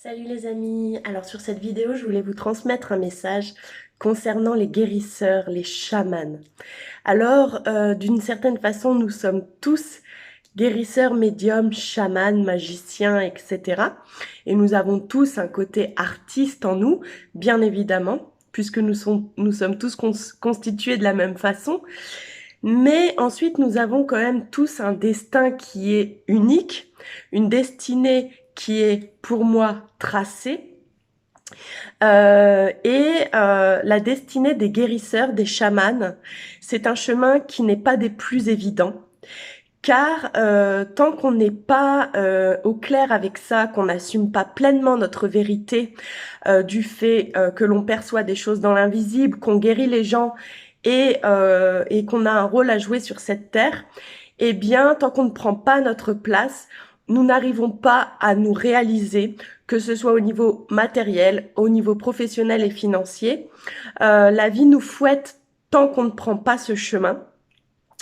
Salut les amis, alors sur cette vidéo je voulais vous transmettre un message concernant les guérisseurs, les chamans. Alors d'une certaine façon nous sommes tous guérisseurs, médiums, chamans, magiciens, etc. Et nous avons tous un côté artiste en nous, bien évidemment, puisque nous sommes tous constitués de la même façon. Mais ensuite, nous avons quand même tous un destin qui est unique, une destinée qui est pour moi tracée. La destinée des guérisseurs, des chamans, c'est un chemin qui n'est pas des plus évidents. Car tant qu'on n'est pas au clair avec ça, qu'on n'assume pas pleinement notre vérité du fait que l'on perçoit des choses dans l'invisible, qu'on guérit les gens et qu'on a un rôle à jouer sur cette terre, eh bien, tant qu'on ne prend pas notre place, nous n'arrivons pas à nous réaliser, que ce soit au niveau matériel, au niveau professionnel et financier. La vie nous fouette tant qu'on ne prend pas ce chemin.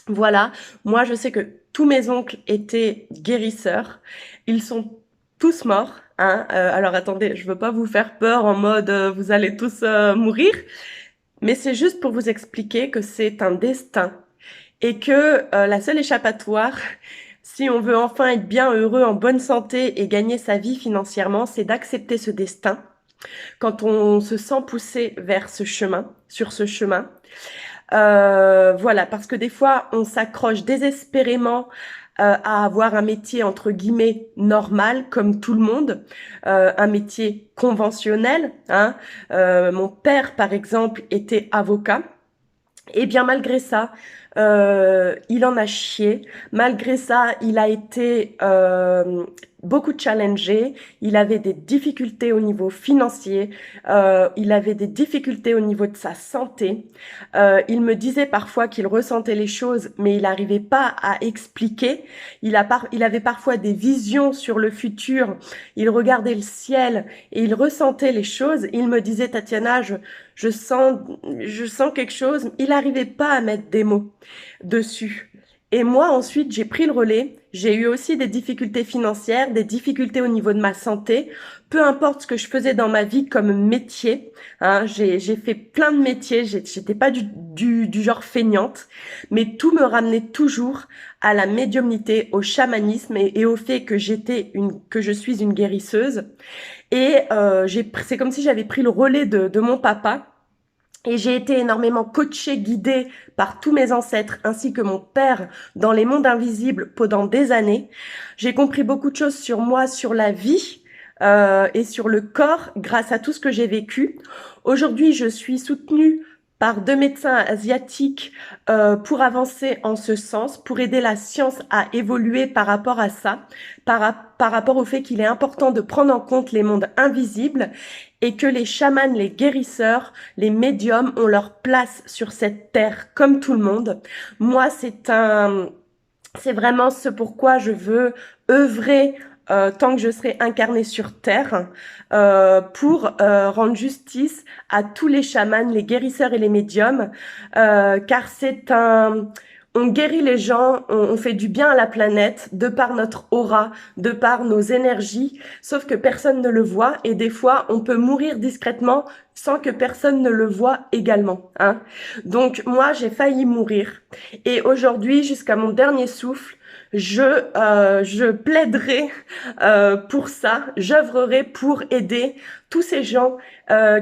Voilà, moi je sais que tous mes oncles étaient guérisseurs. Ils sont tous morts, hein. Alors attendez, je veux pas vous faire peur en mode vous allez tous mourir, mais c'est juste pour vous expliquer que c'est un destin et que la seule échappatoire, si on veut enfin être bien heureux, en bonne santé et gagner sa vie financièrement, c'est d'accepter ce destin quand on se sent poussé vers ce chemin, sur ce chemin. Voilà, parce que des fois, on s'accroche désespérément à avoir un métier entre guillemets normal, comme tout le monde, un métier conventionnel, hein. Mon père, par exemple, était avocat. Et bien malgré ça, il en a chié. Malgré ça, il a été beaucoup challengé. Il avait des difficultés au niveau financier. Il avait des difficultés au niveau de sa santé. Il me disait parfois qu'il ressentait les choses, mais il n'arrivait pas à expliquer. Il avait parfois des visions sur le futur. Il regardait le ciel et il ressentait les choses. Il me disait, Tatiana, je sens quelque chose. Il n'arrivait pas à mettre des mots dessus. Et moi, ensuite, j'ai pris le relais. J'ai eu aussi des difficultés financières, des difficultés au niveau de ma santé. Peu importe ce que je faisais dans ma vie comme métier, hein, j'ai fait plein de métiers. J'étais pas du genre feignante, mais tout me ramenait toujours à la médiumnité, au chamanisme et au fait que que je suis une guérisseuse. Et c'est comme si j'avais pris le relais de mon papa. Et j'ai été énormément coachée, guidée par tous mes ancêtres ainsi que mon père dans les mondes invisibles pendant des années. J'ai compris beaucoup de choses sur moi, sur la vie et sur le corps grâce à tout ce que j'ai vécu. Aujourd'hui, je suis soutenue par 2 médecins asiatiques pour avancer en ce sens, pour aider la science à évoluer par rapport à ça, par rapport au fait qu'il est important de prendre en compte les mondes invisibles et que les chamans, les guérisseurs, les médiums ont leur place sur cette terre comme tout le monde. Moi, c'est vraiment ce pourquoi je veux œuvrer tant que je serai incarnée sur terre pour rendre justice à tous les chamans, les guérisseurs et les médiums, car on guérit les gens, on fait du bien à la planète de par notre aura, de par nos énergies, sauf que personne ne le voit et des fois on peut mourir discrètement sans que personne ne le voit également, hein. Donc moi j'ai failli mourir et aujourd'hui jusqu'à mon dernier souffle, je plaiderai pour ça, j'œuvrerai pour aider tous ces gens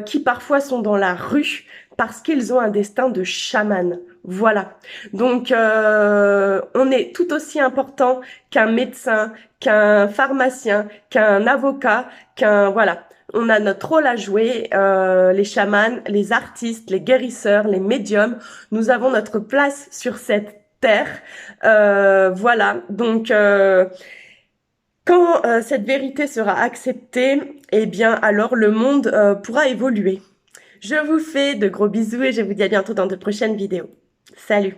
qui parfois sont dans la rue parce qu'ils ont un destin de chaman. Voilà. Donc, on est tout aussi important qu'un médecin, qu'un pharmacien, qu'un avocat, voilà. On a notre rôle à jouer, les chamans, les artistes, les guérisseurs, les médiums. Nous avons notre place sur cette terre. Voilà. Donc, quand cette vérité sera acceptée, eh bien, alors le monde pourra évoluer. Je vous fais de gros bisous et je vous dis à bientôt dans de prochaines vidéos. Salut!